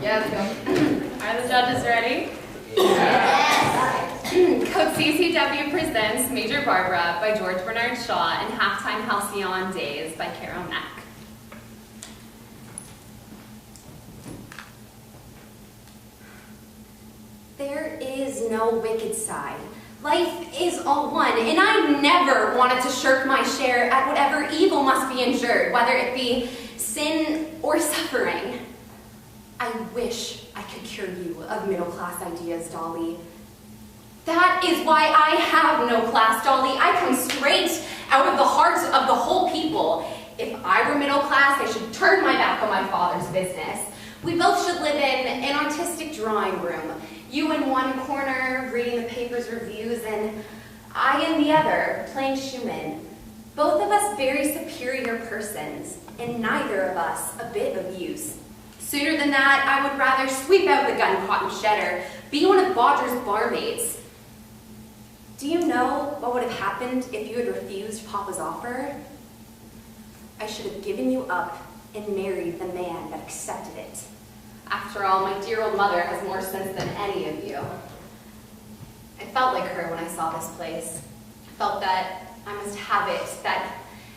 Yes, go. Are the judges ready? Yes. Code CCW presents Major Barbara by George Bernard Shaw and Halftime Halcyon Days by Carol Neck. There is no wicked side. Life is all one, and I never wanted to shirk my share at whatever evil must be endured, whether it be sin or suffering. I wish I could cure you of middle-class ideas, Dolly. That is why I have no class, Dolly. I come straight out of the hearts of the whole people. If I were middle class, I should turn my back on my father's business. We both should live in an artistic drawing room. You in one corner, reading the paper's reviews, and I in the other, playing Schumann. Both of us very superior persons, and neither of us a bit of use. Sooner than that, I would rather sweep out the gun cotton shedder, be one of Bodger's barmaids. Do you know what would have happened if you had refused Papa's offer? I should have given you up and married the man that accepted it. After all, my dear old mother has more sense than any of you. I felt like her when I saw this place. I felt that I must have it, that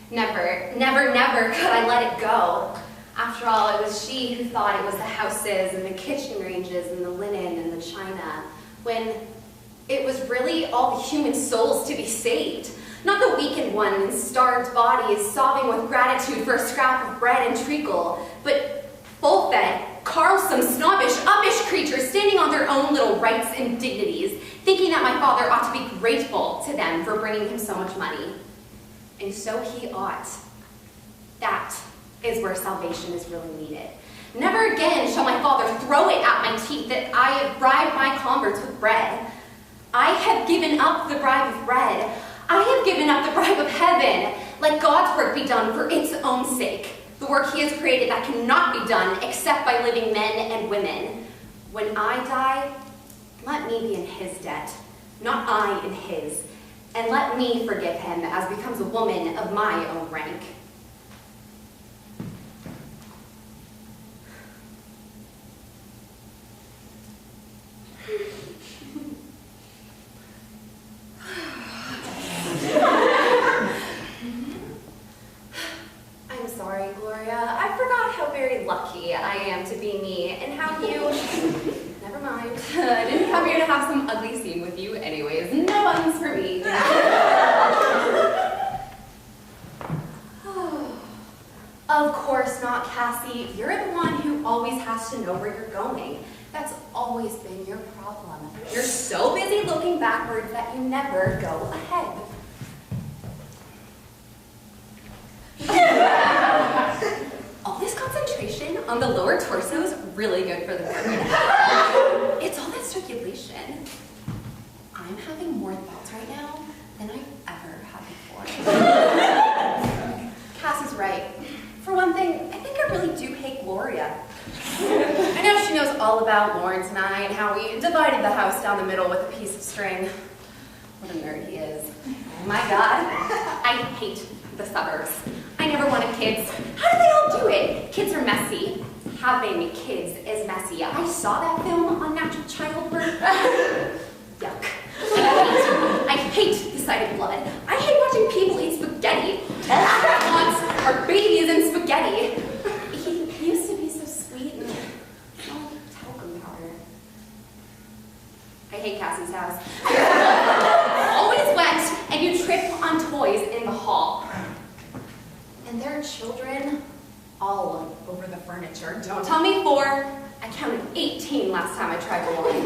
never, never, never could I let it go. After all, it was she who thought it was the houses and the kitchen ranges and the linen and the china, when it was really all the human souls to be saved. Not the weakened one in starved bodies sobbing with gratitude for a scrap of bread and treacle, but full-fed, quarrelsome, snobbish, uppish creatures standing on their own little rights and dignities, thinking that my father ought to be grateful to them for bringing him so much money. And so he ought. That is where salvation is really needed. Never again shall my father throw it at my teeth that I have bribed my converts with bread. I have given up the bribe of bread. I have given up the bribe of heaven. Let God's work be done for its own sake. The work he has created that cannot be done except by living men and women. When I die, let me be in his debt, not I in his. And let me forgive him as becomes a woman of my own rank. Lucky I am to be me, and how you... Never mind. I didn't come here to have some ugly scene with you anyways. No buttons for me. Of course not, Cassie. You're the one who always has to know where you're going. That's always been your problem. You're so busy looking backwards that you never go ahead. All this concentration on the lower torso is really good for the brain. It's all that circulation. I'm having more thoughts right now than I've ever had before. Cass is right. For one thing, I think I really do hate Gloria. I know she knows all about Lawrence and I and how we divided the house down the middle with a piece of string. What a nerd he is. Oh my God, I hate the suburbs. I never wanted kids. How do they all do it? Kids are messy. Having kids is messy. I saw that film on natural childbirth. Yuck. I hate the sight of blood. I hate watching people eat spaghetti. All I want are babies and spaghetti. He used to be so sweet and so talcum powder. I hate Cassie's house. Always wet, and you trip on toys in the hall. And there are children all over the furniture. Don't tell me 4. I counted 18 last time I tried the line.